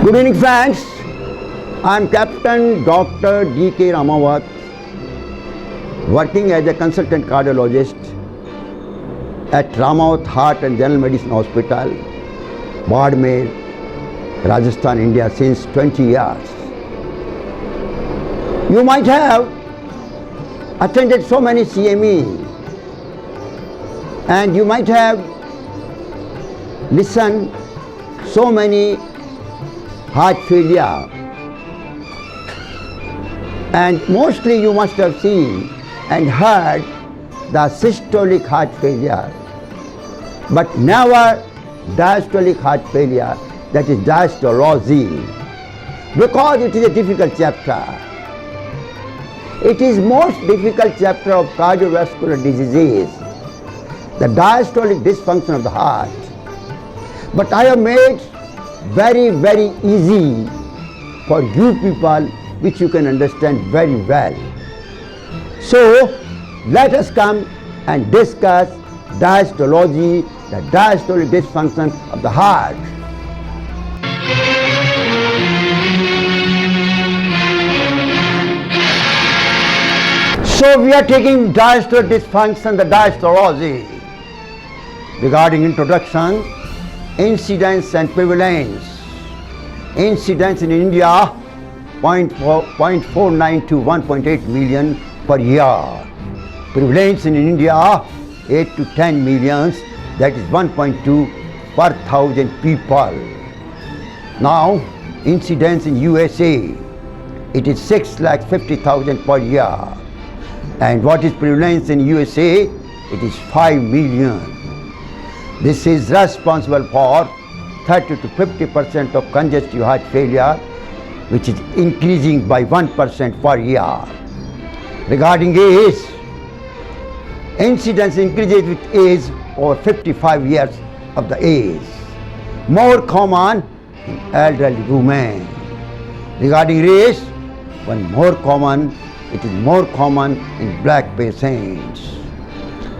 Good evening, friends. I am Captain Dr. D.K. Ramawat, working as a consultant cardiologist at Ramawat Heart and General Medicine Hospital, Badmer, Rajasthan, India since 20 years. You might have attended so many CME and you might have listened so many heart failure, and mostly you must have seen and heard the systolic heart failure, but never diastolic heart failure, that is diastology, because it is a difficult chapter. It is most difficult chapter of cardiovascular diseases, the diastolic dysfunction of the heart. But I have made very easy for you people, which you can understand very well. So let us come and discuss diastology, the diastolic dysfunction of the heart. So we are taking diastolic dysfunction, the diastology. Regarding introduction, incidence and prevalence. Incidence in India 0.49 to 1.8 million per year. Prevalence in India 8 to 10 millions, that is 1.2 per 1,000 people. Now incidence in USA, it is 6,50,000 per year. And what is prevalence in USA? It is 5 million. This is responsible for 30 to 50% of congestive heart failure, which is increasing by 1% per year. Regarding age, incidence increases with age over 55 years of the age. More common in elderly women. Regarding race, it is more common in black patients.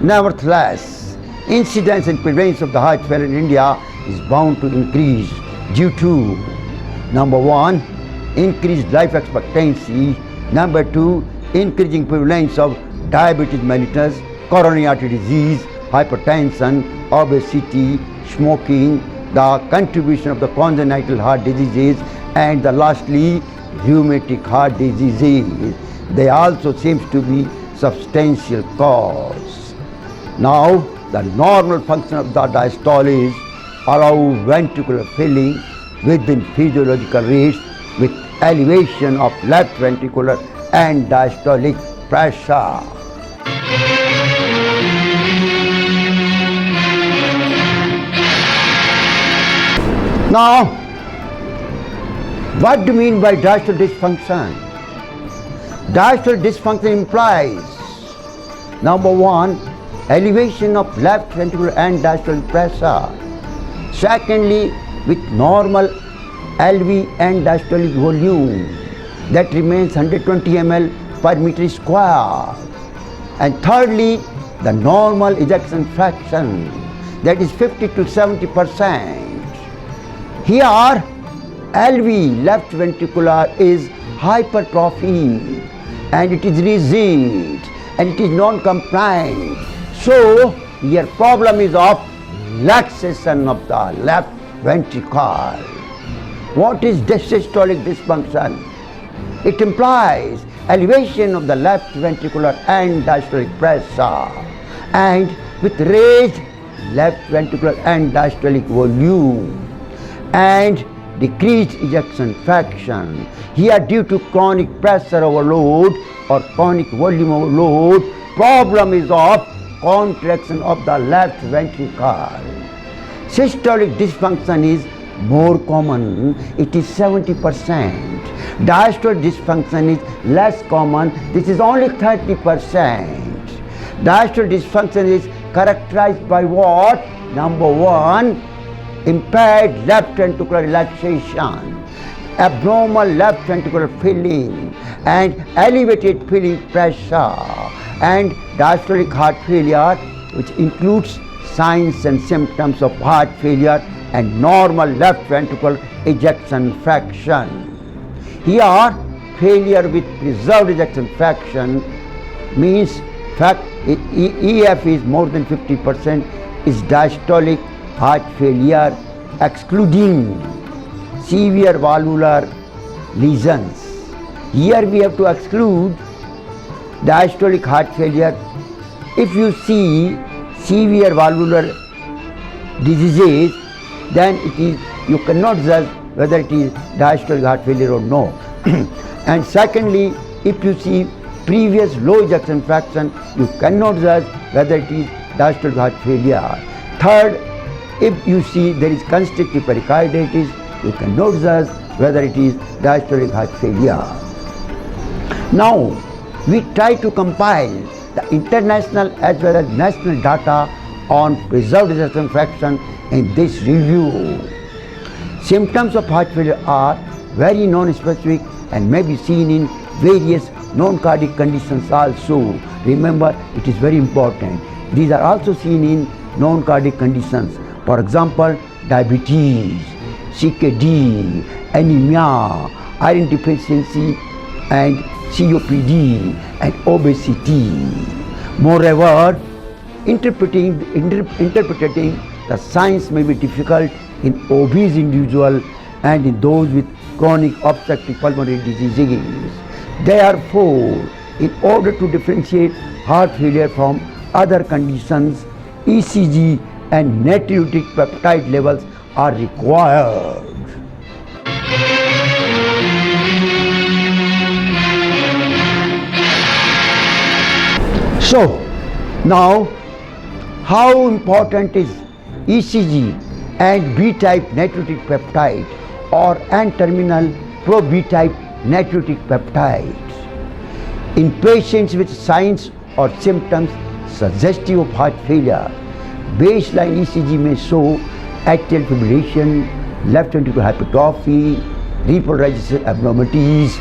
Nevertheless, incidence and prevalence of the heart failure in India is bound to increase due to, number one, increased life expectancy, number two, increasing prevalence of diabetes mellitus, coronary artery disease, hypertension, obesity, smoking, the contribution of the congenital heart diseases, and lastly, rheumatic heart diseases. They also seems to be substantial cause. Now, the normal function of the diastole is allow ventricular filling within physiological rates with elevation of left ventricular and diastolic pressure. Now, what do you mean by diastolic dysfunction? Diastolic dysfunction implies, number one, elevation of left ventricular and diastolic pressure. Secondly, with normal LV and diastolic volume that remains 120 ml per meter square. And thirdly, the normal ejection fraction, that is 50 to 70%. Here, LV, left ventricular, is hypertrophy and it is rigid and it is non-compliant. So, your problem is of relaxation of the left ventricle. What is systolic dysfunction? It implies elevation of the left ventricular and diastolic pressure and with raised left ventricular and diastolic volume and decreased ejection fraction. Here, due to chronic pressure overload or chronic volume overload, problem is of contraction of the left ventricle. Systolic dysfunction is more common, it is 70%. Diastolic dysfunction is less common, this is only 30%. Diastolic dysfunction is characterized by what? Number one, impaired left ventricular relaxation, abnormal left ventricular filling and elevated filling pressure, and diastolic heart failure, which includes signs and symptoms of heart failure and normal left ventricle ejection fraction. Here, failure with preserved ejection fraction means EF is more than 50% is diastolic heart failure, excluding severe valvular lesions. Here we have to exclude diastolic heart failure. If you see severe valvular diseases, then you cannot judge whether it is diastolic heart failure or no. And secondly, if you see previous low ejection fraction, you cannot judge whether it is diastolic heart failure. Third, if you see there is constrictive pericarditis, you cannot judge whether it is diastolic heart failure. Now, we try to compile the international as well as national data on preserved ejection fraction in this review. Symptoms of heart failure are very non-specific and may be seen in various non-cardiac conditions also. Remember, it is very important. These are also seen in non-cardiac conditions. For example, diabetes, CKD, anemia, iron deficiency, and COPD, and obesity. Moreover, interpreting the signs may be difficult in obese individuals and in those with chronic obstructive pulmonary diseases. Therefore, in order to differentiate heart failure from other conditions, ECG and natriuretic peptide levels are required. So, now how important is ECG and B-type natriuretic peptide or N-terminal pro-B-type natriuretic peptides in patients with signs or symptoms suggestive of heart failure? Baseline ECG may show atrial fibrillation, left ventricular hypertrophy, repolarization abnormalities.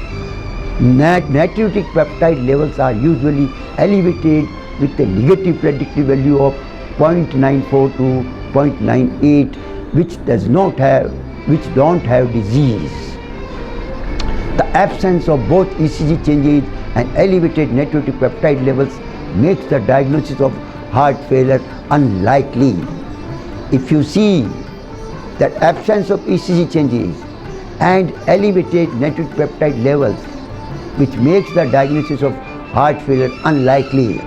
Natriuretic peptide levels are usually elevated with a negative predictive value of 0.94 to 0.98, which don't have disease. The absence of both ECG changes and elevated natriuretic peptide levels makes the diagnosis of heart failure unlikely. If you see that absence of ECG changes and elevated natriuretic peptide levels, which makes the diagnosis of heart failure unlikely.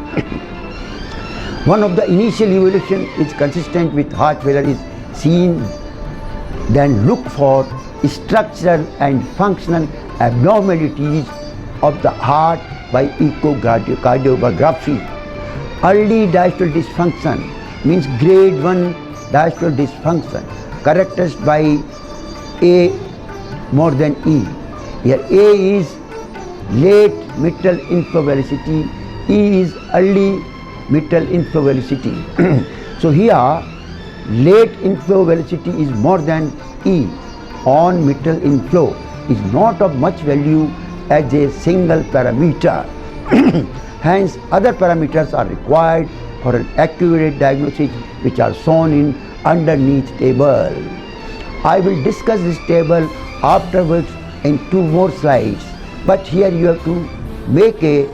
One of the initial evaluation is consistent with heart failure is seen, then look for structural and functional abnormalities of the heart by echocardiography. Early diastolic dysfunction means grade 1 diastolic dysfunction characterized by A more than E. Here A is late mitral inflow velocity, E is early mitral inflow velocity. So here late inflow velocity is more than E on mitral inflow is not of much value as a single parameter. Hence other parameters are required for an accurate diagnosis, which are shown in underneath table. I will discuss this table afterwards in 2 more slides, but here you have to make a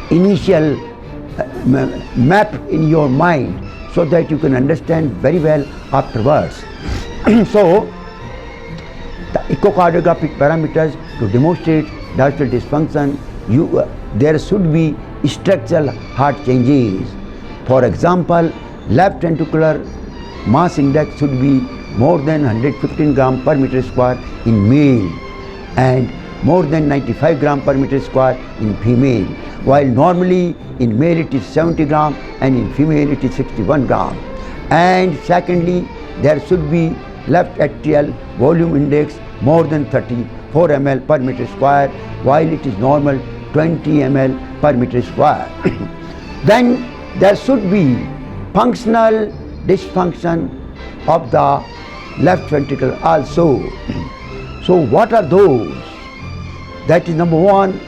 initial map in your mind so that you can understand very well afterwards. So the echocardiographic parameters to demonstrate diastolic dysfunction, there should be structural heart changes. For example, left ventricular mass index should be more than 115 gram per meter square in male and more than 95 gram per meter square in female, while normally in male it is 70 gram and in female it is 61 gram. And secondly, there should be left atrial volume index more than 34 ml per meter square, while it is normal 20 ml per meter square. Then there should be functional dysfunction of the left ventricle also. So what are those? That is number 1,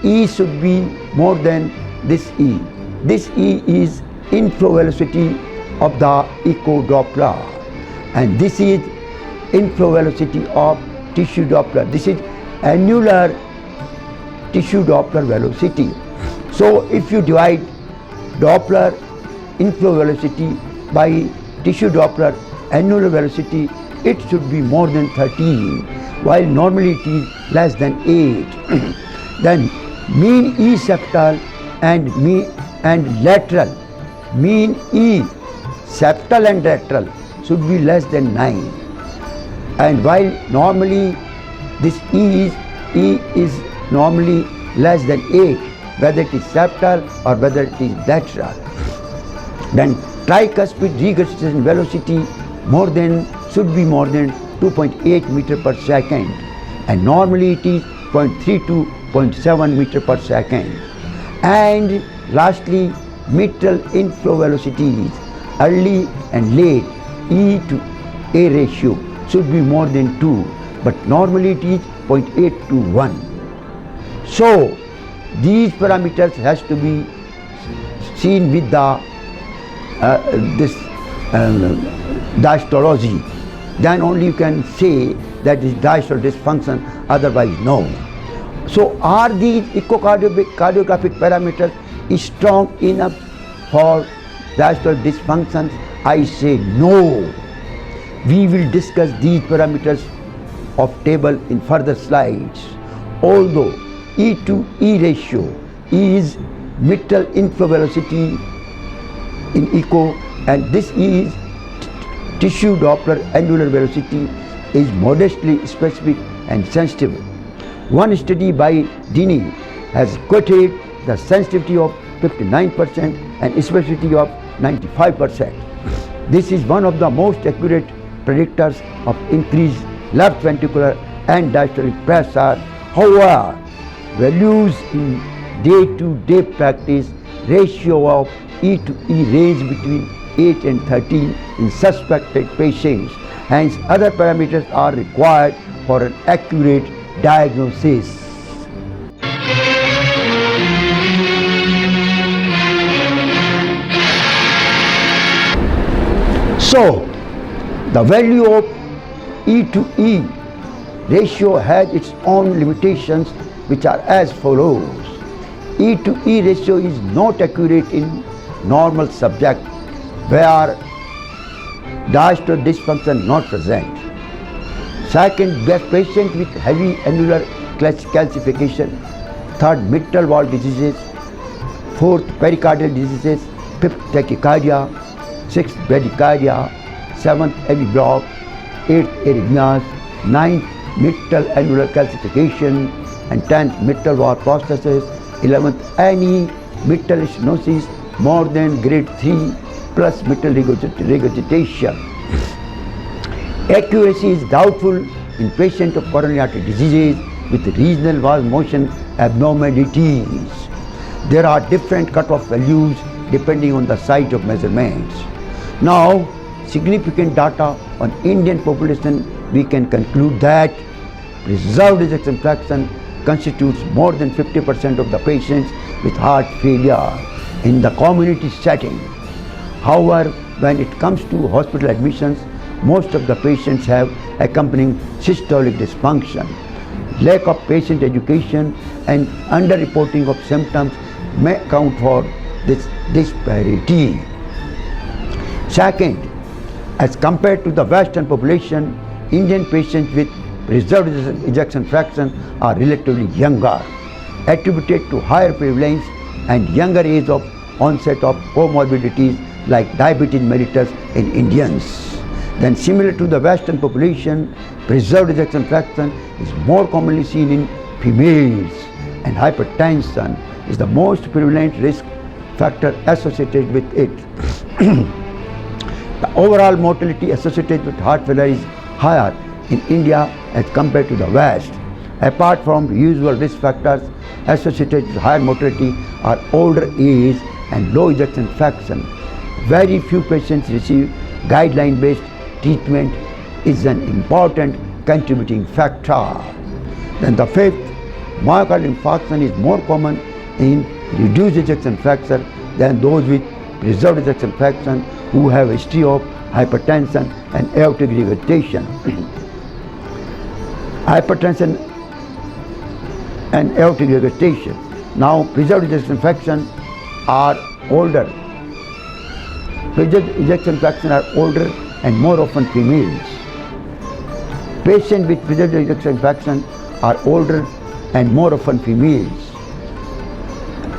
E should be more than this E. This E is inflow velocity of the echo Doppler. and this is inflow velocity of tissue Doppler. This is annular tissue Doppler velocity. So if you divide Doppler inflow velocity by tissue Doppler annular velocity, it should be more than 13, while normally it is less than 8. Then mean E septal and lateral, mean E septal and lateral should be less than 9. And while normally this E is normally less than 8, whether it is septal or whether it is lateral. Then tricuspid regurgitation velocity should be more than 2.8 meter per second, and normally it is 0.3 to 0.7 meter per second. And lastly, mitral inflow velocities, early and late E to A ratio should be more than 2, but normally it is 0.8 to 1. So these parameters has to be seen with the diastology. Then only you can say that is diastolic dysfunction, otherwise no. So are these echocardiographic parameters strong enough for diastolic dysfunction? I say no. We will discuss these parameters of table in further slides. Although E to E ratio is mitral inflow velocity in echo, and this is tissue Doppler annular velocity, is modestly specific and sensitive. One study by Dini has quoted the sensitivity of 59% and specificity of 95%. This is one of the most accurate predictors of increased left ventricular and diastolic pressure. However, values in day-to-day practice, ratio of E to E range between 8 and 13 in suspected patients. Hence, other parameters are required for an accurate diagnosis. So, the value of E to E ratio has its own limitations, which are as follows. E to E ratio is not accurate in normal subject where diastolic dysfunction not present. Second, patient with heavy annular calcification. Third, mitral valve diseases. Fourth, pericardial diseases. Fifth, tachycardia. Sixth, bradycardia. Seventh, heavy block. Eighth, arrhythmias. Ninth, mitral annular calcification. And 10th, mitral valve prosthesis. 11th, any mitral stenosis more than grade 3 plus mitral regurgitation. Accuracy is doubtful in patients of coronary artery diseases with regional valve motion abnormalities. There are different cutoff values depending on the site of measurements. Now, significant data on Indian population, we can conclude that preserved ejection fraction constitutes more than 50% of the patients with heart failure in the community setting. However, when it comes to hospital admissions, most of the patients have accompanying systolic dysfunction. Lack of patient education and underreporting of symptoms may account for this disparity. Second, as compared to the Western population, Indian patients with preserved ejection fraction are relatively younger, attributed to higher prevalence and younger age of onset of comorbidities like diabetes mellitus in Indians. Then similar to the Western population, preserved ejection fraction is more commonly seen in females, and hypertension is the most prevalent risk factor associated with it. The overall mortality associated with heart failure is higher in India as compared to the West. Apart from usual risk factors associated with higher mortality are older age and low ejection fraction. Very few patients receive guideline-based treatment is an important contributing factor. Then the fifth, myocardial infarction is more common in reduced ejection fraction than those with preserved ejection fraction who have a history of hypertension and aortic regurgitation. Hypertension and aortic regurgitation. Now, preserved ejection fraction are older. Preserved ejection fraction are older and more often females. Patients with preserved ejection fraction are older and more often females.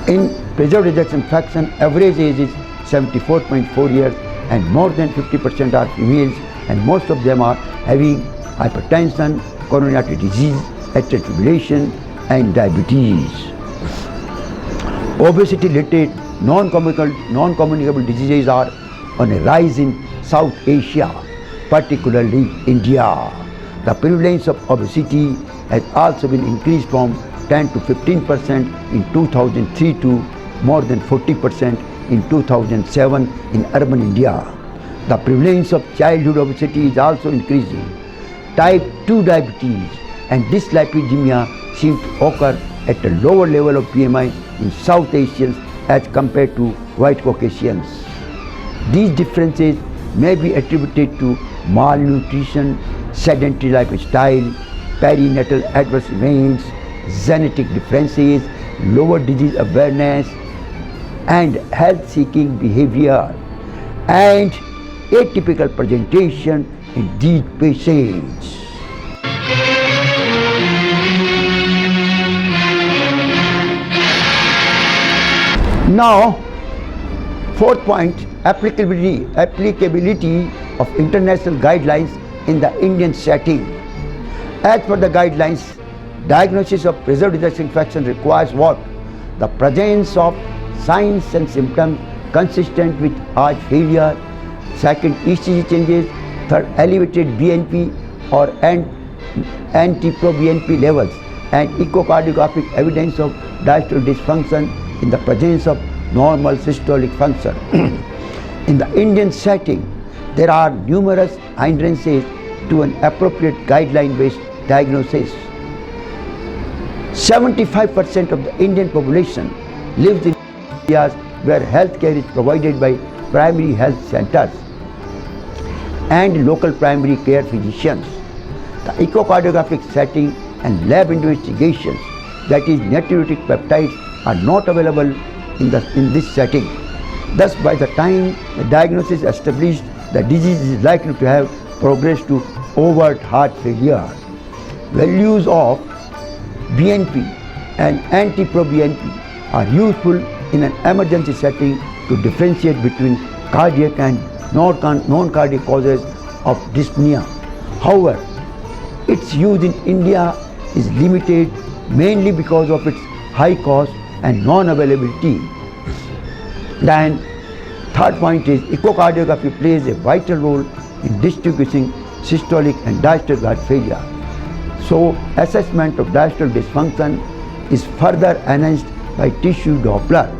In preserved ejection fraction, average age is 74.4 years and more than 50% are females, and most of them are having hypertension, coronary artery disease, atrial fibrillation and diabetes. Obesity-related non-communicable diseases are on a rise in South Asia, particularly India. The prevalence of obesity has also been increased from 10 to 15% in 2003 to more than 40% in 2007 in urban India. The prevalence of childhood obesity is also increasing. Type 2 diabetes and dyslipidemia seem to occur at a lower level of BMI in South Asians as compared to white Caucasians. These differences may be attributed to malnutrition, sedentary lifestyle, perinatal adverse events, genetic differences, lower disease awareness, and health-seeking behavior, and atypical presentation in these patients. Now, fourth point, applicability of international guidelines in the Indian setting. As per the guidelines, diagnosis of preserved ejection fraction requires what? The presence of signs and symptoms consistent with heart failure, second, ECG changes, third, elevated BNP or anti-pro-BNP levels, and echocardiographic evidence of diastolic dysfunction in the presence of normal systolic function. In the Indian setting, there are numerous hindrances to an appropriate guideline-based diagnosis. 75% of the Indian population lives in areas where healthcare is provided by primary health centers and local primary care physicians. The echocardiographic setting and lab investigations, that is natriuretic peptides, are not available in this setting. Thus, by the time the diagnosis is established, the disease is likely to have progressed to overt heart failure. Values of BNP and anti-pro-BNP are useful in an emergency setting to differentiate between cardiac and non-cardiac causes of dyspnea. However, its use in India is limited mainly because of its high cost and non-availability. Then, third point is echocardiography plays a vital role in distinguishing systolic and diastolic heart failure. So, assessment of diastolic dysfunction is further enhanced by tissue Doppler,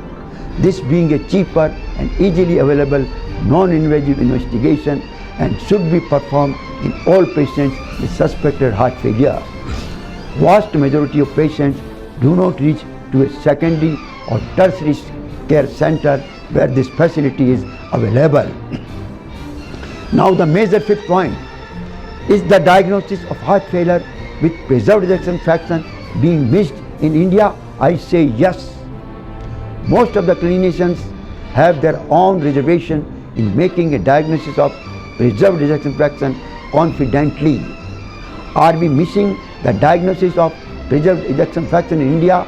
this being a cheaper and easily available non-invasive investigation and should be performed in all patients with suspected heart failure. Vast majority of patients do not reach to a secondary or tertiary care center where this facility is available. Now, the major fifth point is the diagnosis of heart failure with preserved ejection fraction being missed in India. I say yes. Most of the clinicians have their own reservation in making a diagnosis of preserved ejection fraction confidently. Are we missing the diagnosis of preserved ejection fraction in India?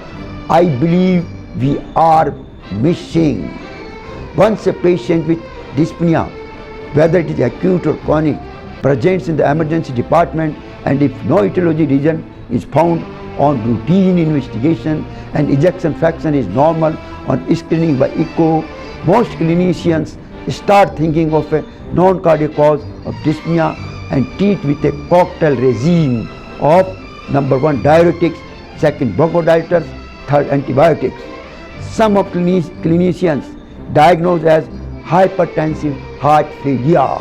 I believe we are missing. Once a patient with dyspnea, whether it is acute or chronic, presents in the emergency department, and if no etiology reason is found on routine investigation and ejection fraction is normal on screening by echo, most clinicians start thinking of a non-cardiac cause of dyspnea and treat with a cocktail regime of number 1 diuretics, second bronchodilators, third antibiotics. Some of clinicians diagnose as hypertensive heart failure.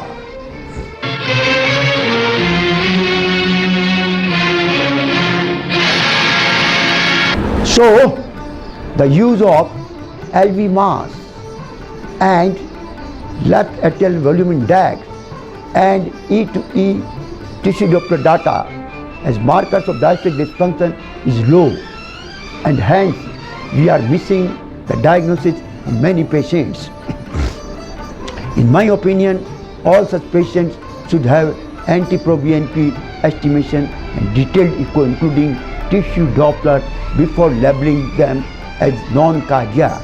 So, the use of LV mass and left atrial volume index and E to E tissue Doppler data as markers of diastolic dysfunction is low, and hence we are missing the diagnosis in many patients. In my opinion, all such patients should have anti-pro-BNP estimation and detailed echo including tissue Doppler before labeling them as non-cardiac.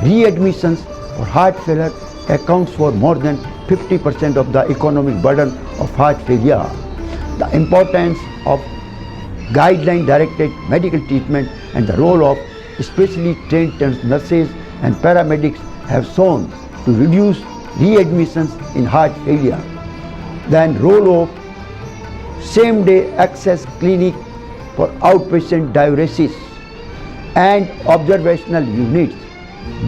Readmissions for heart failure accounts for more than 50% of the economic burden of heart failure. The importance of guideline-directed medical treatment and the role of specially trained nurses and paramedics have shown to reduce readmissions in heart failure. Then role of same-day access clinic for outpatient diuresis and observational units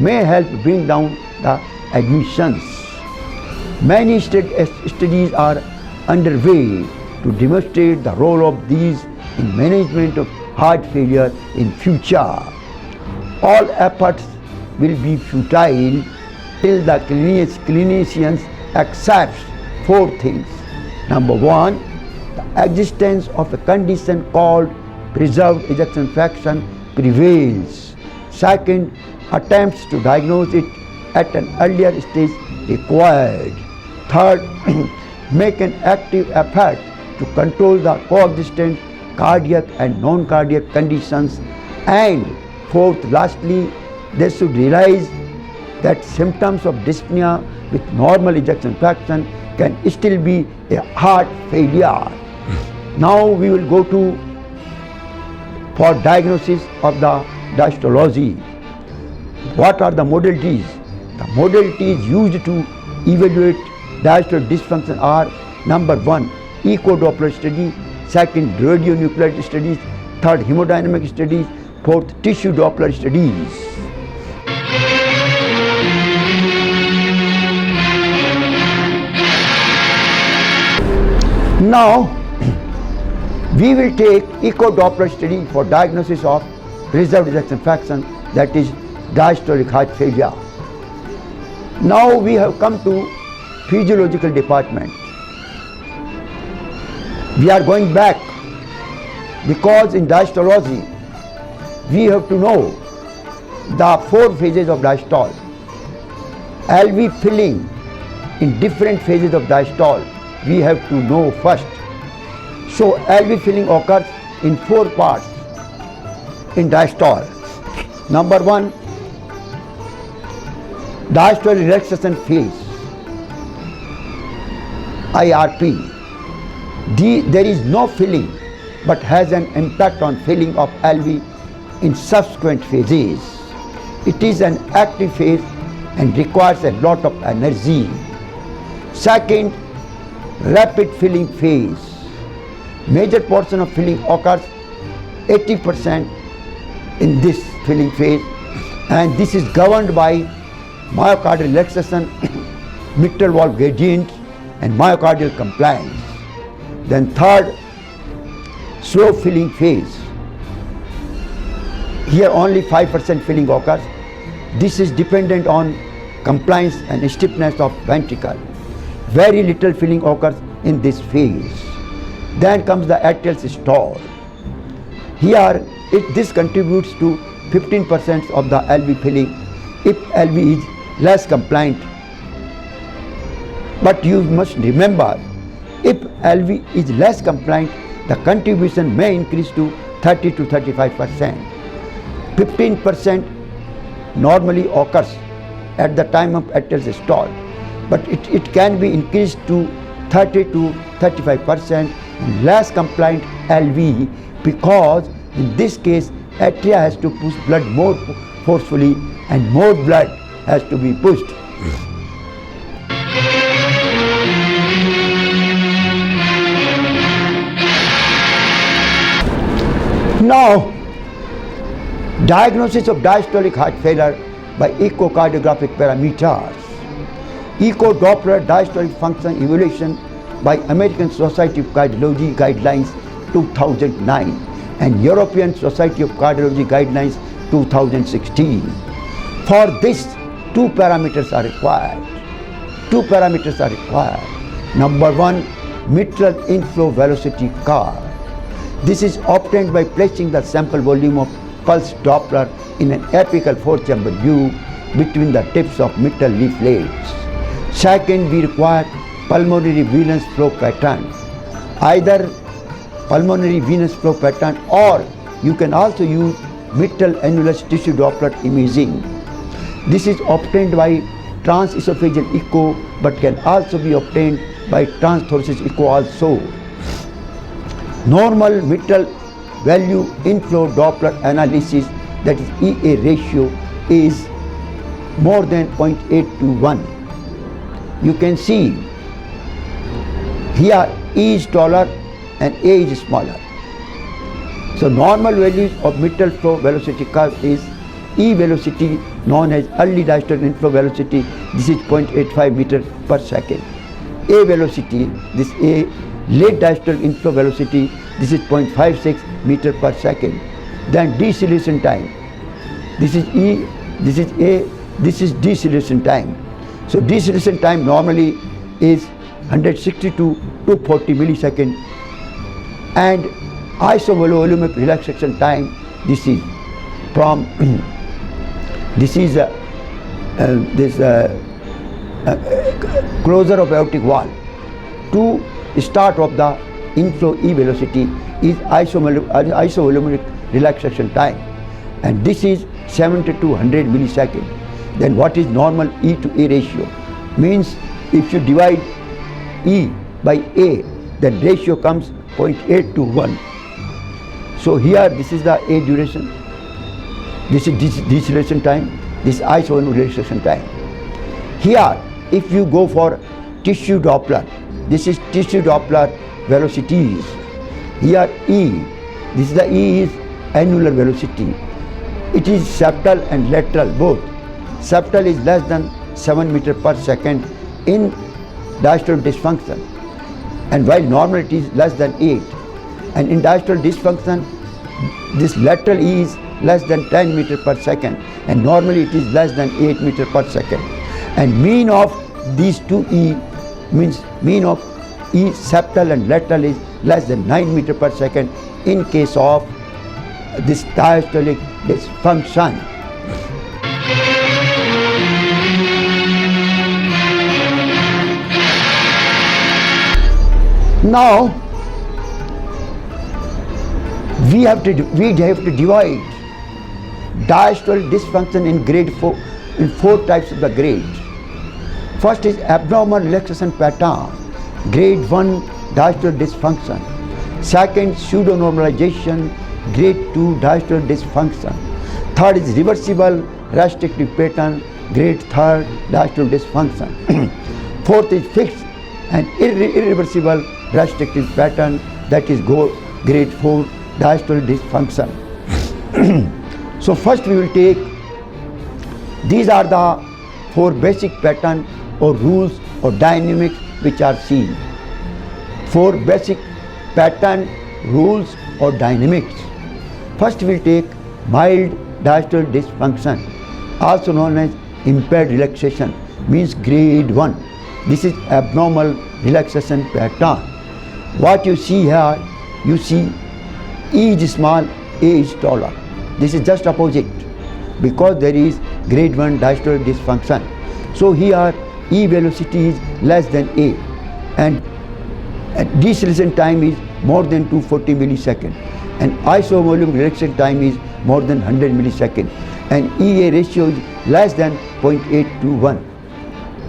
may help bring down the admissions. Many studies are underway to demonstrate the role of these in management of heart failure in future. All efforts will be futile till the clinicians accept four things. Number one, the existence of a condition called preserved ejection fraction prevails. Second, attempts to diagnose it at an earlier stage required. Third, make an active effort to control the coexistent cardiac and non-cardiac conditions. And fourth, lastly, they should realize that symptoms of dyspnea with normal ejection fraction can still be a heart failure. Now we will go to for diagnosis of the diastology. What are the modalities? The modalities used to evaluate diastolic dysfunction are: number one, echo Doppler study; second, radionuclide studies; third, hemodynamic studies; fourth, tissue Doppler studies. Now we will take echo Doppler study for diagnosis of preserved ejection fraction, that is diastolic heart failure. Now we have come to physiological department. We are going back because in diastology we have to know the four phases of diastole. LV filling in different phases of diastole we have to know first. So LV filling occurs in four parts in diastole. Number one, diastolic relaxation phase, IRP. There is no filling but has an impact on filling of LV in subsequent phases. It is an active phase and requires a lot of energy. Second, rapid filling phase. Major portion of filling occurs 80% in this filling phase, and this is governed by myocardial relaxation, mitral valve gradient and myocardial compliance. Then third, slow filling phase. Here only 5% filling occurs. This is dependent on compliance and stiffness of ventricle. Very little filling occurs in this phase. Then comes the atrial systole. Here this contributes to 15% of the LV filling if LV is less compliant. But you must remember, if LV is less compliant, the contribution may increase to 30 to 35%. 15% normally occurs at the time of atrial systole, but it can be increased to 30 to 35% in less compliant LV, because in this case atria has to push blood more forcefully and more blood has to be pushed. Now, diagnosis of diastolic heart failure by echocardiographic parameters. Echo Doppler diastolic function evaluation by American Society of Cardiology Guidelines 2009 and European Society of Cardiology Guidelines 2016. For this, two parameters are required. Number 1, mitral inflow velocity curve. This is obtained by placing the sample volume of pulse Doppler in an apical 4-chamber tube between the tips of mitral leaflets. Second, we require pulmonary venous flow pattern. Either pulmonary venous flow pattern, or you can also use mitral annulus tissue Doppler imaging. This is obtained by transesophageal echo, but can also be obtained by transthoracic echo also. Normal mitral value inflow Doppler analysis, that is EA ratio, is more than 0.8 to 1. You can see here E is taller and A is smaller. So normal values of mitral flow velocity curve is E velocity, known as early diastolic inflow velocity. This is 0.85 meter per second. A velocity, this A late diastolic inflow velocity, this is 0.56 meter per second. Then deceleration time, this is E, this is A, this is deceleration time. So deceleration time normally is 160 to 240 millisecond, and isovolumic relaxation time, this is from closure of aortic valve to start of the inflow E velocity is isovolumic relaxation time, and this is 70 to 100 millisecond. Then what is normal E to A ratio? Means if you divide E by A, then ratio comes 0.8 to 1. So here this is the A duration, this is deceleration time, this is isovolumic relaxation time. Here if you go for tissue Doppler, this is tissue Doppler velocities. Here E, this is the E is annular velocity. It is septal and lateral both. Septal is less than 7 meter per second in diastolic dysfunction, and while normal it is less than 8. And in diastolic dysfunction, this lateral E is less than 10 meter per second, and normally it is less than 8 meter per second. And mean of these two E means mean of E septal and lateral is less than 9 meter per second in case of this diastolic dysfunction. Now we have to divide diastolic dysfunction in grade 4 in 4 types of the grade. First is abnormal relaxation pattern, grade 1 diastolic dysfunction. Second, pseudonormalization, grade 2 diastolic dysfunction. Third is reversible restrictive pattern, grade 3 diastolic dysfunction. Fourth is fixed and irreversible restrictive pattern, that is grade 4 diastolic dysfunction. So first we will take, these are the 4 basic pattern or rules or dynamics which are seen. 4 basic pattern, rules or dynamics. First we will take mild diastolic dysfunction, also known as impaired relaxation, means grade 1. This is abnormal relaxation pattern. What you see here, you see E is small, A is taller. This is just opposite, because there is grade 1 diastolic dysfunction. So here E velocity is less than A, and deceleration time is more than 240 millisecond, and isovolumic relaxation time is more than 100 millisecond, and EA ratio is less than 0.8 to 1.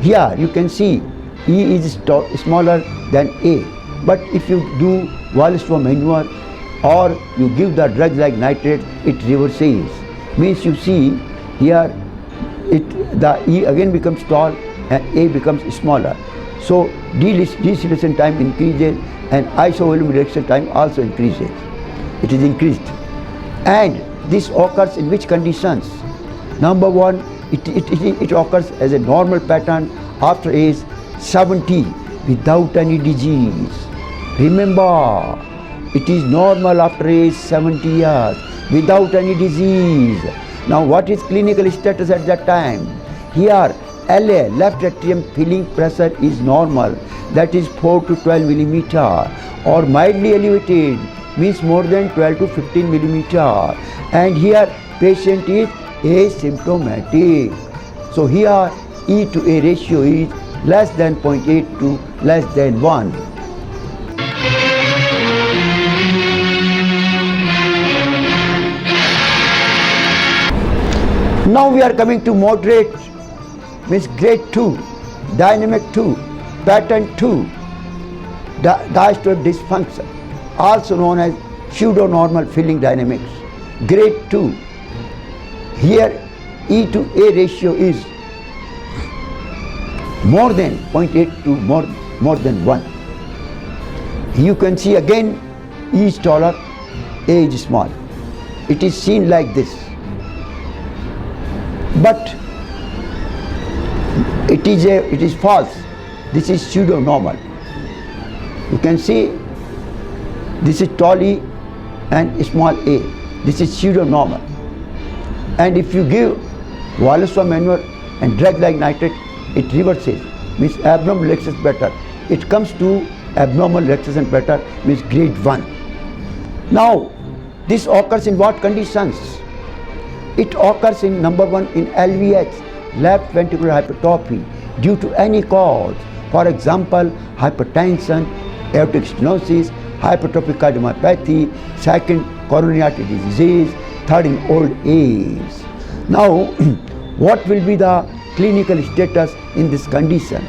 Here you can see E is smaller than A, but if you do valve flow maneuver or you give the drug like nitrate, it reverses. Means you see here the E again becomes tall and A becomes smaller. So deceleration time increases and isovolumic relaxation time also increases. It is increased. And this occurs in which conditions? Number 1, it occurs as a normal pattern after age 70 without any disease. Remember, it is normal after age 70 years without any disease. Now what is clinical status at that time? Here LA, left atrium filling pressure is normal, that is 4 to 12 millimeter, or mildly elevated means more than 12 to 15 millimeter, and here patient is asymptomatic. So here E to A ratio is less than 0.8 to less than 1. Now we are coming to moderate, means grade 2, dynamic 2, pattern 2, diastolic dysfunction, also known as pseudo-normal filling dynamics. Grade 2, here E to A ratio is more than 0.8 to more than 1. You can see again E is taller, A is small. It is seen like this. But it is false. This is pseudo-normal. You can see this is tall E and small a. This is pseudo-normal. And if you give Wallace-Swan maneuver and drag like nitrate, it reverses, means abnormal relaxation pattern. It comes to abnormal relaxation pattern, means grade 1. Now, this occurs in what conditions? It occurs in number 1 in LVH, left ventricular hypertrophy, due to any cause. For example, hypertension, aortic stenosis, hypertrophic cardiomyopathy, second coronary artery disease, third in old age. Now, what will be the clinical status in this condition?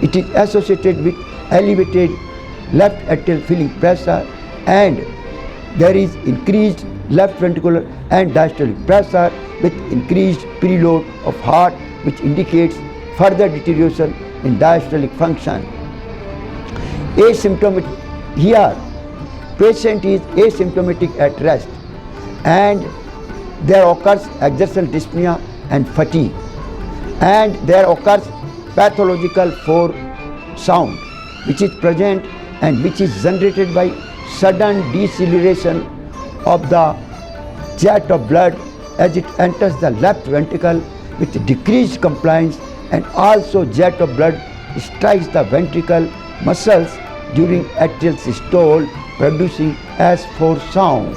It is associated with elevated left atrial filling pressure, and there is increased left ventricular and diastolic pressure with increased preload of heart, which indicates further deterioration in diastolic function. Asymptomatic, here patient is asymptomatic at rest, and there occurs exertional dyspnea and fatigue, and there occurs pathological 4 sound which is present and which is generated by sudden deceleration of the jet of blood as it enters the left ventricle with decreased compliance, and also jet of blood strikes the ventricle muscles during atrial systole, producing S4 sound.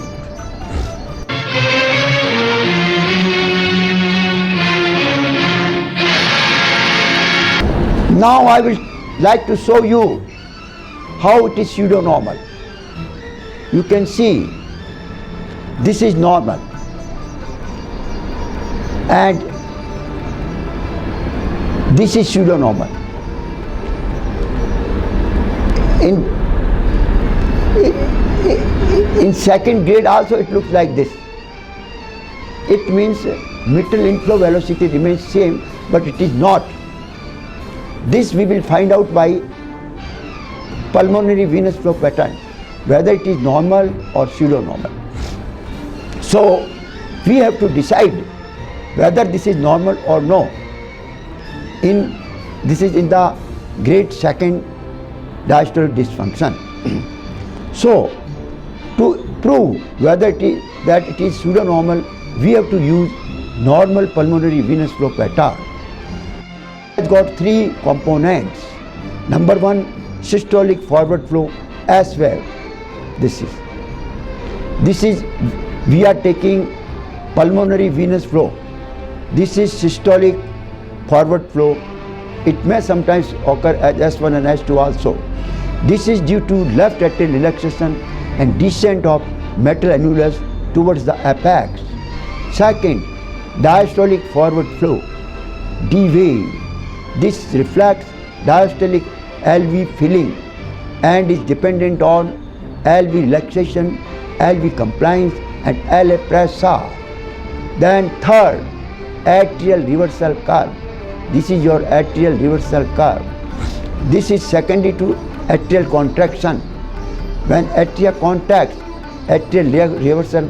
Now I will like to show you how it is pseudo-normal. You can see this is normal, and this is pseudo-normal. In second grade also it looks like this. It means mitral inflow velocity remains same, but it is not. This we will find out by pulmonary venous flow pattern, whether it is normal or pseudo-normal. So we have to decide whether this is normal or no. This is in the grade 2 diastolic dysfunction. So to prove whether it is pseudo-normal, we have to use normal pulmonary venous flow pattern. It has got 3 components. Number 1, systolic forward flow as well. This is we are taking pulmonary venous flow. This is systolic forward flow. It may sometimes occur as S1 and S2 also. This is due to left atrial relaxation and descent of metal annulus towards the apex. Second, diastolic forward flow, D wave. This reflects diastolic LV filling and is dependent on LV relaxation, LV compliance and LA pressure. Then third, atrial reversal curve. This is your atrial reversal curve. This is secondary to atrial contraction. When atria contracts, atrial reversal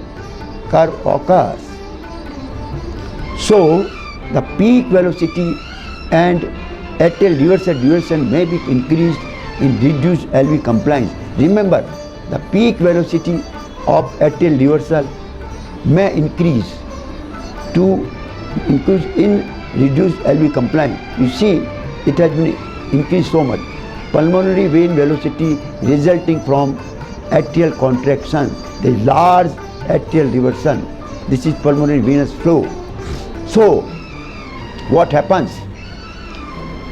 curve occurs. So the peak velocity and atrial reversal duration may be increased in reduced LV compliance. Remember, the peak velocity of atrial reversal may increase in reduced LV compliance. You see, it has been increased so much. Pulmonary vein velocity resulting from atrial contraction, the large atrial reversion. This is pulmonary venous flow. So, what happens?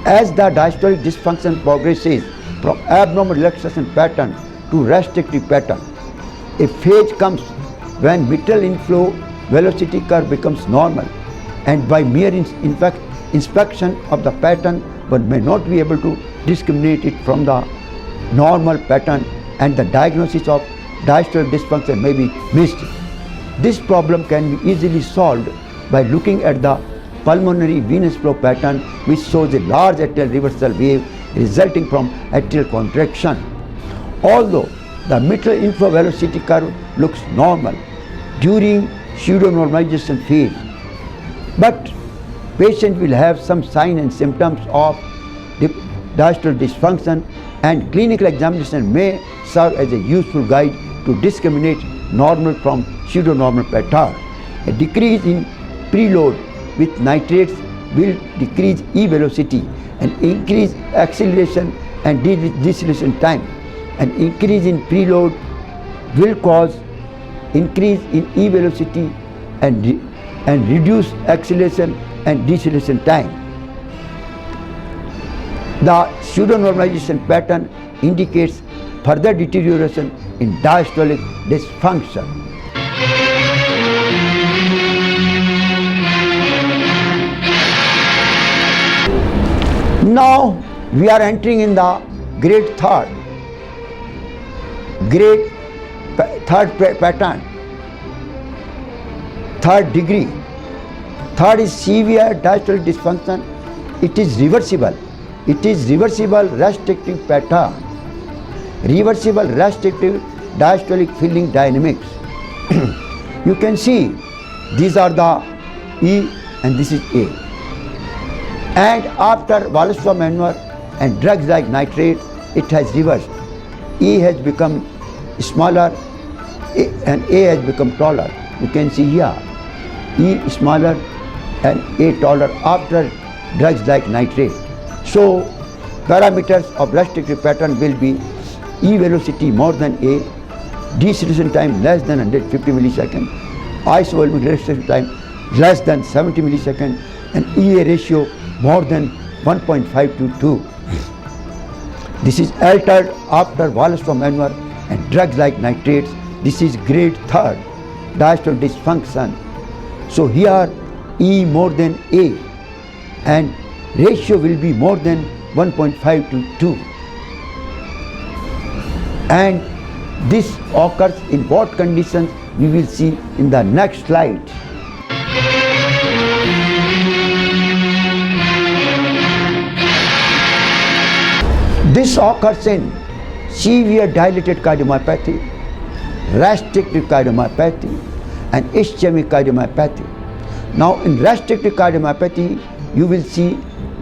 As the diastolic dysfunction progresses from abnormal relaxation pattern to restrictive pattern, a phase comes when mitral inflow velocity curve becomes normal, and by mere inspection of the pattern, one may not be able to discriminate it from the normal pattern, and the diagnosis of diastolic dysfunction may be missed. This problem can be easily solved by looking at the pulmonary venous flow pattern, which shows a large atrial reversal wave resulting from atrial contraction. Although the mitral inflow velocity curve looks normal during pseudonormalization phase, but patient will have some signs and symptoms of diastolic dysfunction, and clinical examination may serve as a useful guide to discriminate normal from pseudonormal pattern. A decrease in preload with nitrates will decrease E velocity and increase acceleration and deceleration time. An increase in preload will cause increase in E velocity and reduce acceleration and deceleration time. The pseudonormalization pattern indicates further deterioration in diastolic dysfunction. Now we are entering in the grade third pattern, third degree. Third is severe diastolic dysfunction. It is reversible. It is reversible restrictive pattern. Reversible restrictive diastolic filling dynamics. You can see these are the E and this is A. And after valsartan maneuver and drugs like nitrates, it has reversed. E has become smaller and A has become taller. You can see here, E smaller and A taller after drugs like nitrate. So, parameters of restrictive pattern will be E velocity more than A, deceleration time less than 150 milliseconds, isovolumic relaxation time less than 70 milliseconds, and EA ratio more than 1.5 to 2. This is altered after valsartan maneuver and drugs like nitrates. This is grade third, diastolic dysfunction. So here E more than A and ratio will be more than 1.5 to 2. And this occurs in what conditions we will see in the next slide. This occurs in severe dilated cardiomyopathy, restrictive cardiomyopathy, and ischemic cardiomyopathy. Now in restrictive cardiomyopathy, you will see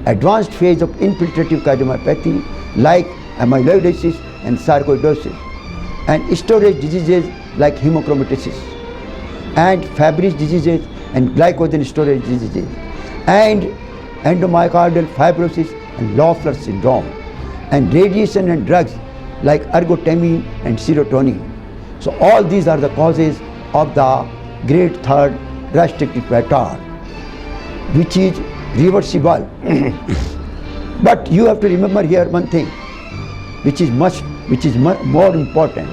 advanced phase of infiltrative cardiomyopathy like amyloidosis and sarcoidosis, and storage diseases like hemochromatosis, and Fabry's diseases and glycogen storage diseases, and endomyocardial fibrosis and Loeffler syndrome, and radiation and drugs like ergotamine and serotonin. So all these are the causes of the grade third restrictive pattern, which is reversible. But you have to remember here one thing, which is more important.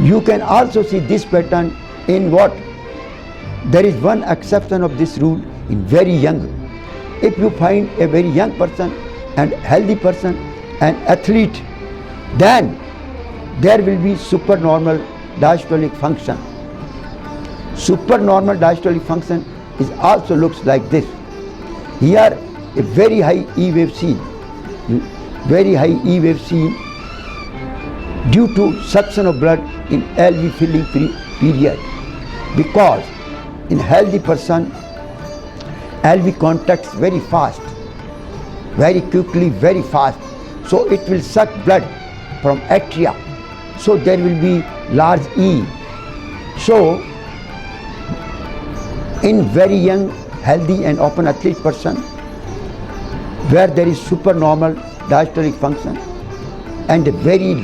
You can also see this pattern in what? There is one exception of this rule in very young. If you find a very young person and healthy person, an athlete, then there will be supernormal diastolic function. Supernormal diastolic function is also looks like this. Here a very high E wave seen, very high E wave seen due to suction of blood in LV filling period, because in healthy person LV contracts very fast, very quickly, very fast, so it will suck blood from atria, so there will be large E. So in very young healthy and open athlete person where there is supernormal diastolic function and a very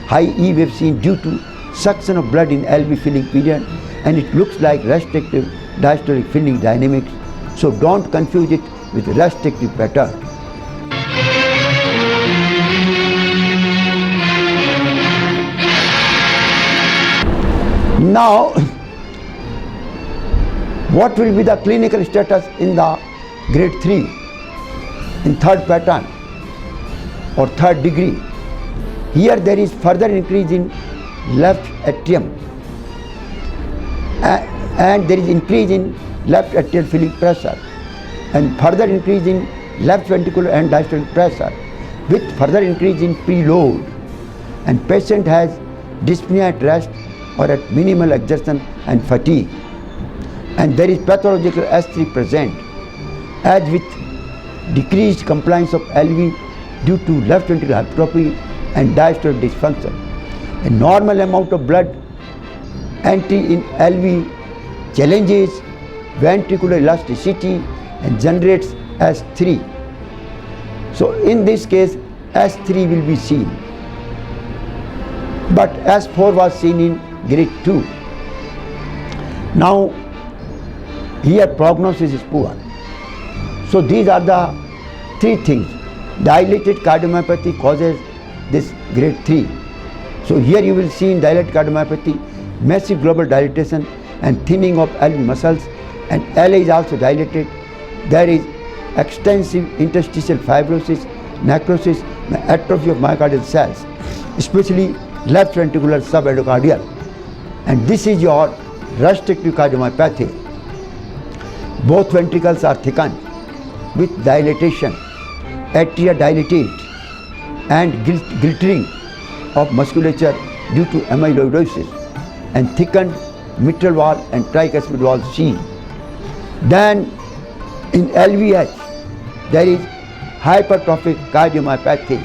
high E wave seen due to suction of blood in LV filling period, and it looks like restrictive diastolic filling dynamics. So don't confuse it with restrictive pattern. Now, what will be the clinical status in the grade 3, in third pattern or third degree? Here there is further increase in left atrium and there is increase in left atrial filling pressure and further increase in left ventricular and diastolic pressure with further increase in preload, and patient has dyspnea at rest or at minimal exertion and fatigue, and there is pathological S3 present, as with decreased compliance of LV due to left ventricular hypertrophy and diastolic dysfunction. A normal amount of blood entry in LV challenges ventricular elasticity and generates S3. So in this case S3 will be seen, but S4 was seen in grade 2. Now here prognosis is poor. So these are the three things. Dilated cardiomyopathy causes this grade 3. So here you will see in dilated cardiomyopathy massive global dilatation and thinning of LV muscles, and LA is also dilated. There is extensive interstitial fibrosis, necrosis, and atrophy of myocardial cells, especially left ventricular subendocardial. And this is your restrictive cardiomyopathy. Both ventricles are thickened with dilatation, atria dilate and glittering of musculature due to amyloidosis, and thickened mitral valve and tricuspid valve seen. Then in LVH there is hypertrophic cardiomyopathy,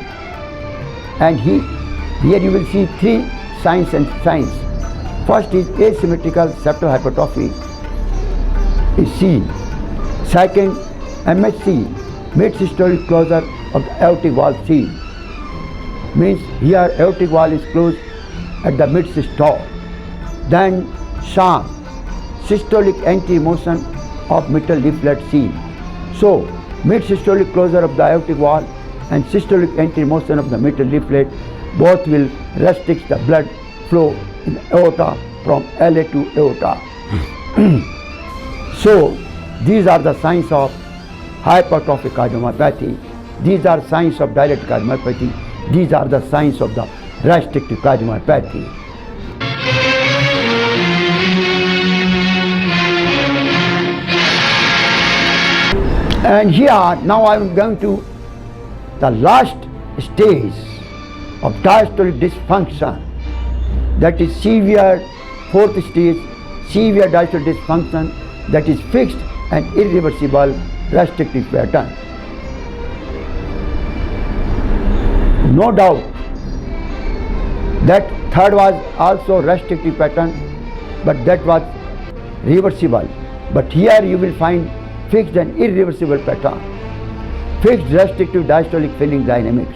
and here you will see three signs and signs. First is asymmetrical septal hypertrophy is seen. Second, MSC, mid-systolic closure of the aortic valve seen. Means here aortic valve is closed at the mid-systole. Then SHAM, systolic anti-motion of mitral leaflet seen. So mid-systolic closure of the aortic valve and systolic anti-motion of the mitral leaflet both will restrict the blood flow in the aorta from LA to aorta. So these are the signs of hypertrophic cardiomyopathy. These are signs of dilated cardiomyopathy. These are the signs of the restrictive cardiomyopathy. And here now I am going to the last stage of diastolic dysfunction, that is severe fourth stage, severe diastolic dysfunction, that is fixed and irreversible restrictive pattern. No doubt that third was also restrictive pattern, but that was reversible. But here you will find fixed and irreversible pattern, fixed restrictive diastolic filling dynamics.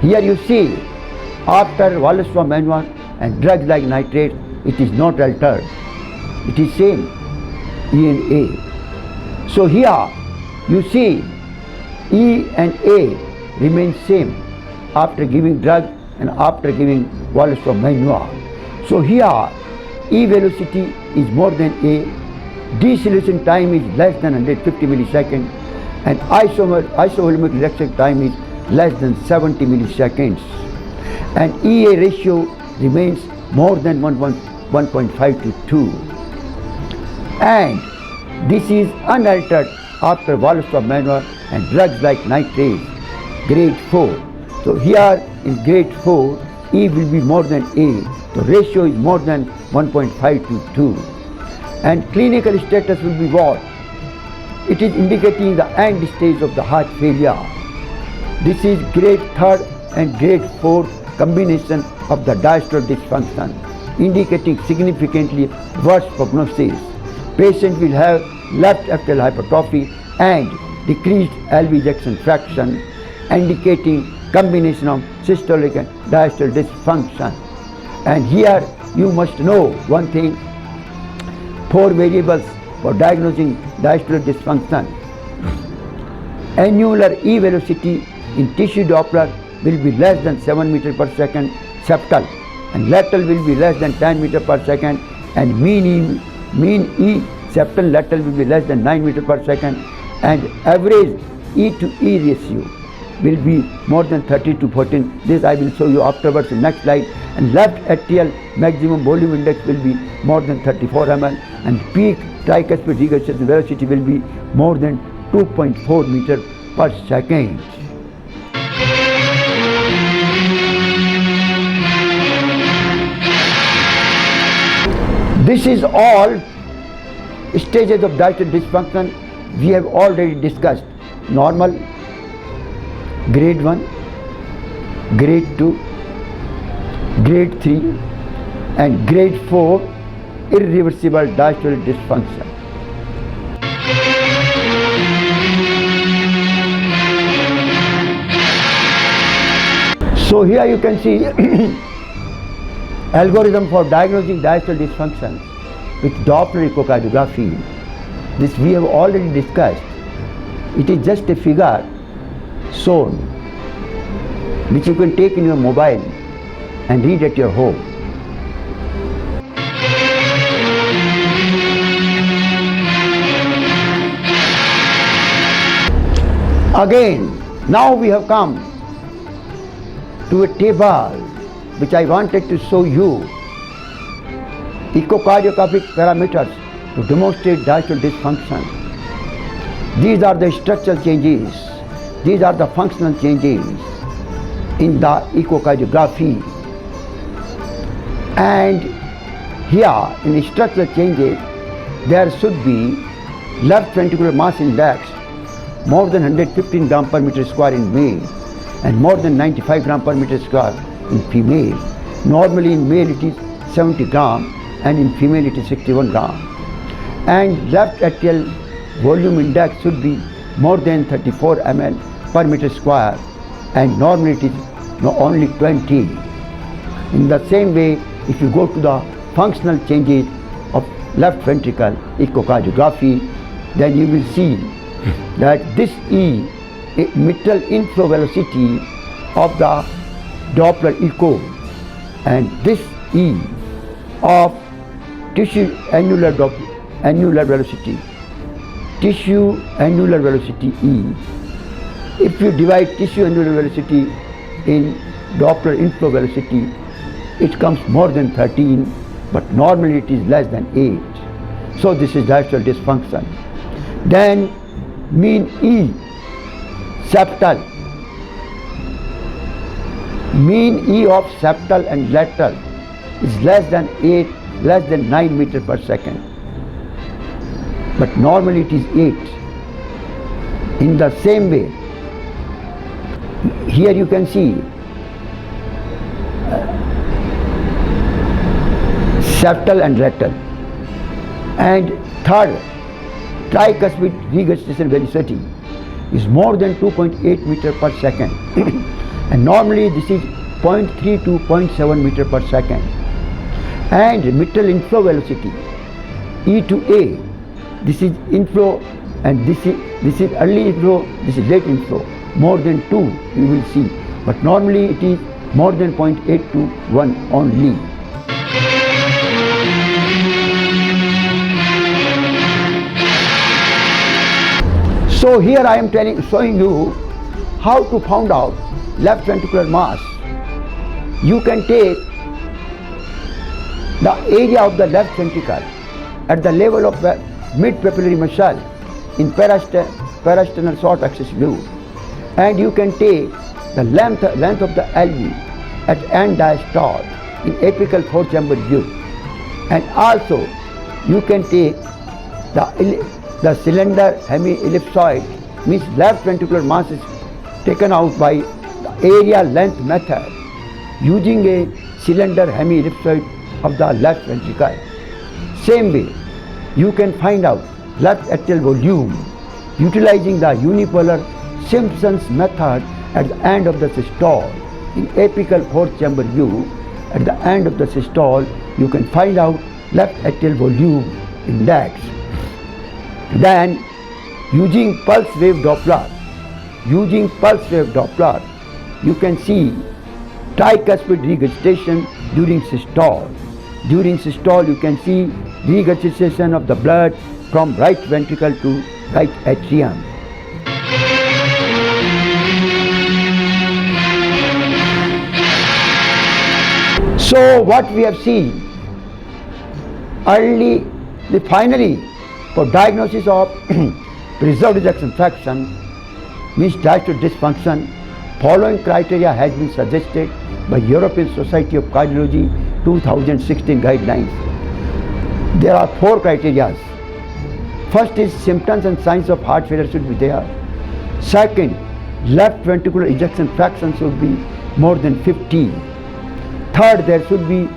Here you see after Waldenström maneuver and drugs like nitrate, it is not altered. It is same, E and A. So here you see E and A remain same after giving drug and after giving Waldenström maneuver. So here E velocity is more than A, deceleration time is less than 150 milliseconds, and isovolumic relaxation time is less than 70 milliseconds, and EA ratio remains more than 1.5 to 2, and this is unaltered after Waldenström maneuver and drugs like nitrate, grade 4. So here in grade 4 E will be more than A, the ratio is more than 1.5 to 2, and clinical status will be what? It is indicating the end stage of the heart failure. This is grade 3rd and grade 4th combination of the diastolic dysfunction, indicating significantly worse prognosis. Patient will have left atrial hypertrophy and decreased LV ejection fraction, indicating combination of systolic and diastolic dysfunction. And here you must know one thing: 4 variables for diagnosing diastolic dysfunction. Annular E velocity in tissue Doppler will be less than 7 meter per second septal, and lateral will be less than 10 meter per second, and mean E septal lateral will be less than 9 meter per second, and average E to E ratio will be more than 30 to 14. This I will show you afterwards in next slide. And left atrial maximum volume index will be more than 34 ml, and peak tricuspid regurgitation velocity will be more than 2.4 meter per second. This is all stages of diastolic dysfunction we have already discussed: normal, grade 1, grade 2, grade 3 and grade 4 irreversible diastolic dysfunction. So here you can see algorithm for diagnosing diastolic dysfunction with Doppler echocardiography. This we have already discussed. It is just a figure shown which you can take in your mobile and read at your home. Again, now we have come to a table which I wanted to show you echocardiographic parameters to demonstrate diastolic dysfunction. These are the structural changes, these are the functional changes in the echocardiography. And here in structural changes there should be left ventricular mass index more than 115 gram per meter square in male and more than 95 gram per meter square in female. Normally in male it is 70 gram and in female it is 61 gram. And left atrial volume index should be more than 34 ml per meter square, and normally it is only 20. In the same way, if you go to the functional changes of left ventricle echocardiography, then you will see that this E, mitral inflow velocity of the Doppler echo, and this E of tissue annular velocity, tissue annular velocity E. If you divide tissue annular velocity in Doppler inflow velocity, it comes more than 13, but normally it is less than 8. So this is diastolic dysfunction. Then mean E septal, mean E of septal and lateral is less than 8, less than 9 meter per second, but normally it is 8. In the same way, here you can see septal and lateral. And third, tricuspid regurgitation velocity is more than 2.8 meter per second and normally this is 0.3 to 0.7 meter per second. And mitral inflow velocity E to A, this is inflow and this is early inflow, this is late inflow, more than 2 you will see, but normally it is more than 0.8 to 1 only. So here I am showing you how to find out left ventricular mass. You can take the area of the left ventricle at the level of the mid-papillary muscle in parasternal short axis view, and you can take the length of the LV at end diastole in apical 4-chamber view, and also you can take the cylinder hemi-ellipsoid, means left ventricular mass is taken out by the area length method using a cylinder hemi-ellipsoid of the left ventricle. Same way, you can find out left atrial volume utilizing the unipolar Simpson's method at the end of the systole. In apical fourth chamber view, at the end of the systole, you can find out left atrial volume index. Then, using pulse wave Doppler, you can see tricuspid regurgitation during systole. During systole, you can see regurgitation of the blood from right ventricle to right atrium. So what we have seen, finally, for diagnosis of preserved ejection fraction, means diastolic dysfunction, following criteria has been suggested by European Society of Cardiology 2016 guidelines. There are 4 criteria. First is symptoms and signs of heart failure should be there. Second, left ventricular ejection fraction should be more than 50. Third, there should be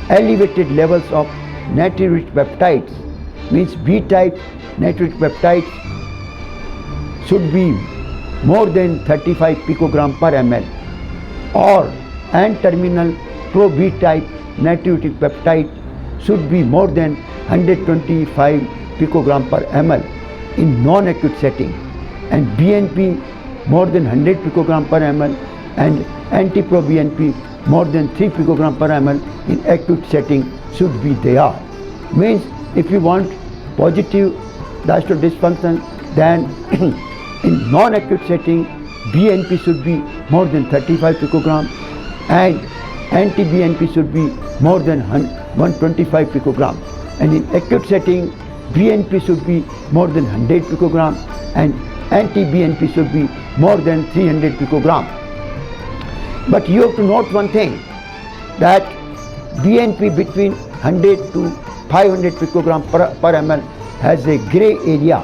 elevated levels of natriuretic peptides, means B-type natriuretic peptides should be more than 35 picogram per ml, or N-terminal pro-B-type natriuretic peptide should be more than 125 picogram per ml in non-acute setting, and BNP more than 100 picogram per ml and anti-pro-BNP more than 3 picogram per ml in acute setting should be there. Means if you want positive diastolic dysfunction, then in non-acute setting BNP should be more than 35 picogram and anti-BNP should be more than 125 picogram, and in acute setting BNP should be more than 100 picogram and anti-BNP should be more than 300 picogram. But you have to note one thing, that BNP between 100 to 500 picogram per ml has a grey area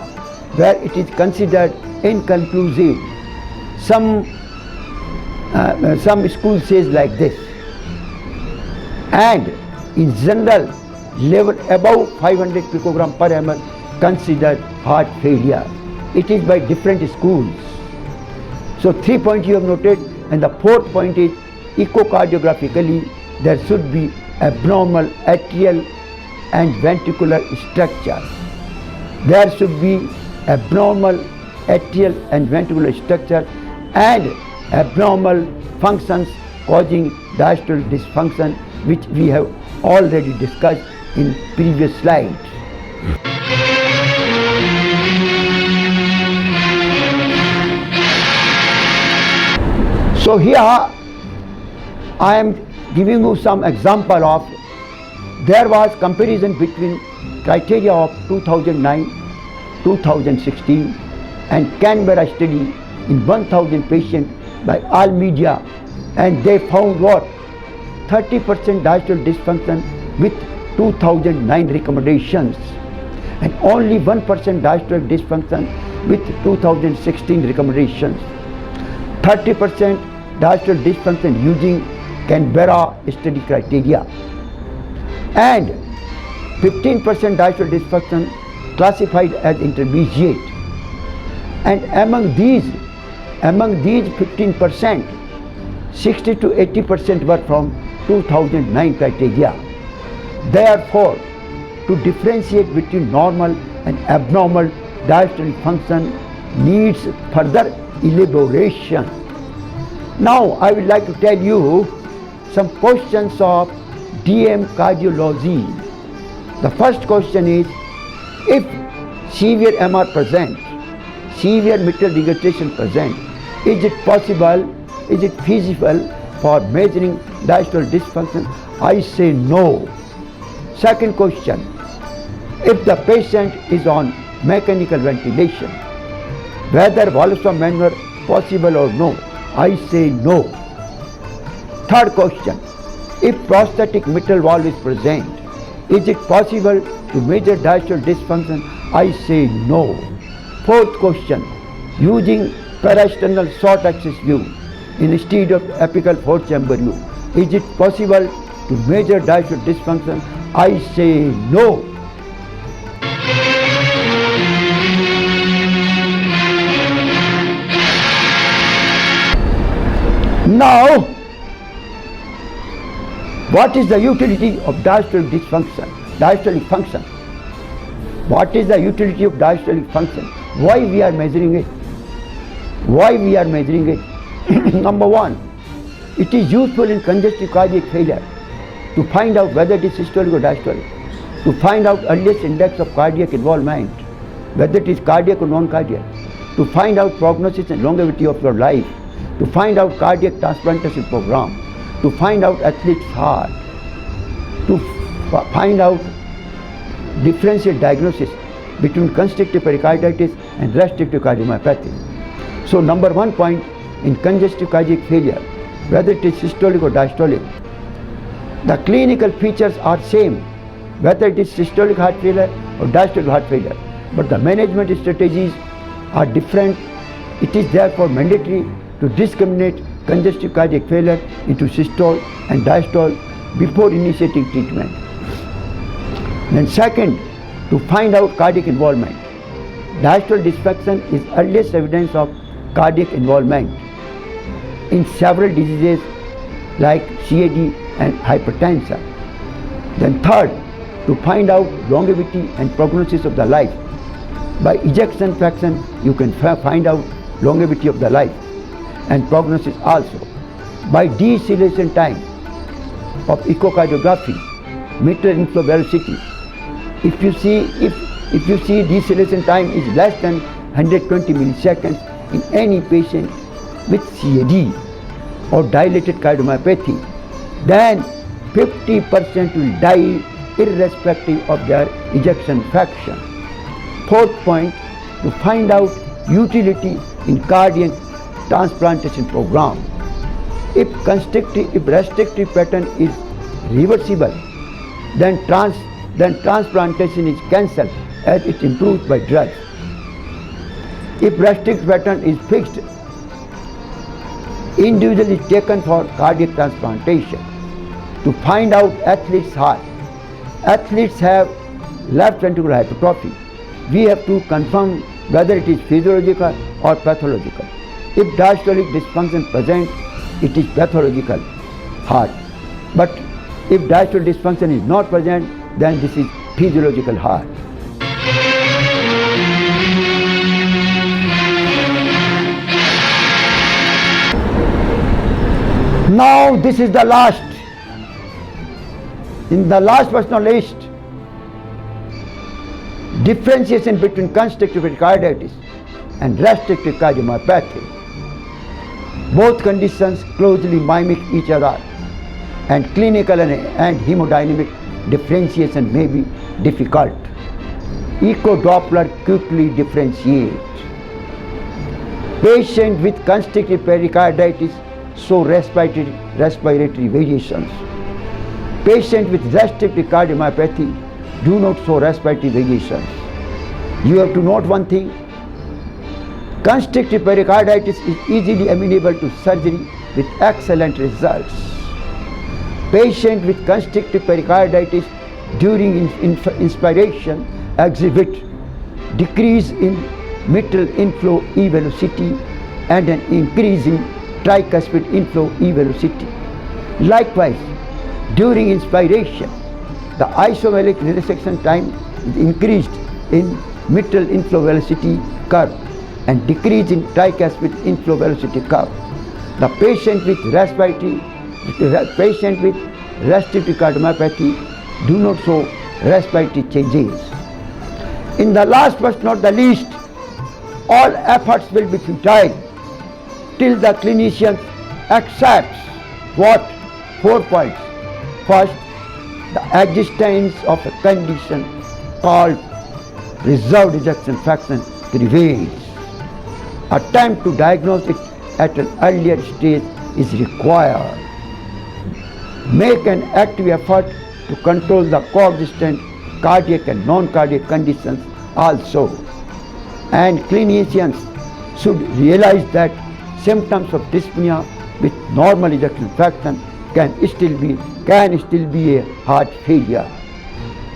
where it is considered inconclusive. Some schools says like this, and in general level above 500 picogram per ml considered heart failure. It is by different schools. So 3 points you have noted, and the 4th point is echocardiographically there should be abnormal atrial and ventricular structure. There should be abnormal atrial and ventricular structure and abnormal functions causing diastolic dysfunction, which we have already discussed in previous slides. So here I am giving you some example of, there was comparison between criteria of 2009, 2016 and Canberra study in 1000 patients by all media, and they found what? 30% diastolic dysfunction with 2009 recommendations and only 1% diastolic dysfunction with 2016 recommendations. 30% diastolic dysfunction using Canberra study criteria and 15% diastolic dysfunction classified as intermediate, and among these 15%, 60 to 80% were from 2009 criteria. Therefore, to differentiate between normal and abnormal diastolic function needs further elaboration. Now I would like to tell you some questions of DM cardiology. The first question is, if severe MR present, severe mitral regurgitation present, is it possible, is it feasible for measuring diastolic dysfunction? I say no. Second question, if the patient is on mechanical ventilation, whether valves maneuver possible or no? I say no. Third question, if prosthetic mitral valve is present, is it possible to measure diastolic dysfunction? I say no. Fourth question, using parasternal short axis view instead of apical fourth chamber view, is it possible to measure diastolic dysfunction? I say no. Now, what is the utility of diastolic dysfunction, diastolic function? What is the utility of diastolic function? Why we are measuring it? Why we are measuring it? Number one, it is useful in congestive cardiac failure to find out whether it is systolic or diastolic, to find out earliest index of cardiac involvement, whether it is cardiac or non-cardiac, to find out prognosis and longevity of your life, to find out cardiac transplantation program, to find out athlete's heart, to find out differential diagnosis between constrictive pericarditis and restrictive cardiomyopathy. So number one point in congestive cardiac failure, whether it is systolic or diastolic, the clinical features are same, whether it is systolic heart failure or diastolic heart failure, but the management strategies are different. It is therefore mandatory to discriminate congestive cardiac failure into systole and diastole before initiating treatment. Then second, to find out cardiac involvement. Diastolic dysfunction is earliest evidence of cardiac involvement in several diseases like CAD and hypertension. Then third, to find out longevity and prognosis of the life. By ejection fraction, you can find out longevity of the life and prognosis also. By deceleration time of echocardiography, mitral inflow velocity, if you see deceleration time is less than 120 milliseconds in any patient with CAD or dilated cardiomyopathy, then 50% will die irrespective of their ejection fraction. Fourth point, to find out utility in cardiac transplantation program. If restrictive pattern is reversible, then transplantation is cancelled as it improves by drugs. If restrictive pattern is fixed, individual is taken for cardiac transplantation. To find out athlete's heart. Athletes have left ventricular hypertrophy. We have to confirm whether it is physiological or pathological. If diastolic dysfunction present, it is pathological heart. But if diastolic dysfunction is not present, then this is physiological heart. Now this is the last. In the last but not least, differentiation between constrictive pericarditis and restrictive cardiomyopathy. Both conditions closely mimic each other, and clinical and hemodynamic differentiation may be difficult. Echo Doppler quickly differentiates. Patients with constrictive pericarditis show respiratory variations. Patients with restrictive cardiomyopathy do not show respiratory variations. You have to note one thing. Constrictive pericarditis is easily amenable to surgery with excellent results. Patients with constrictive pericarditis during inspiration exhibit decrease in mitral inflow E velocity and an increase in tricuspid inflow E velocity. Likewise, during inspiration, the isomeric relaxation time is increased in mitral inflow velocity curve and decrease in tricuspid inflow velocity curve. The patient with restrictive cardiomyopathy do not show respiratory changes. In the last but not the least, all efforts will be futile till the clinician accepts what? 4 points. First, the existence of a condition called reserved ejection fraction prevails. Attempt to diagnose it at an earlier stage is required. Make an active effort to control the coexistent cardiac and non-cardiac conditions also. And clinicians should realize that symptoms of dyspnea with normal ejection fraction can still be a heart failure.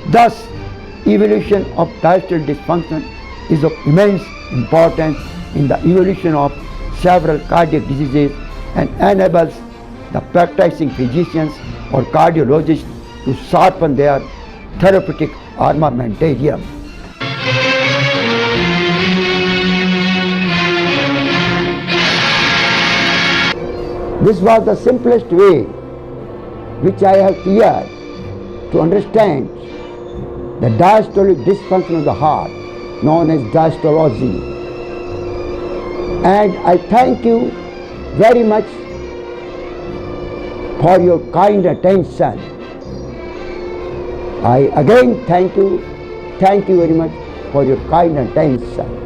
Thus, evaluation of diastolic dysfunction is of immense importance in the evolution of several cardiac diseases and enables the practicing physicians or cardiologists to sharpen their therapeutic armamentarium. This was the simplest way which I have cleared to understand the diastolic dysfunction of the heart, known as diastology. And I thank you very much for your kind attention. I again thank you very much for your kind attention.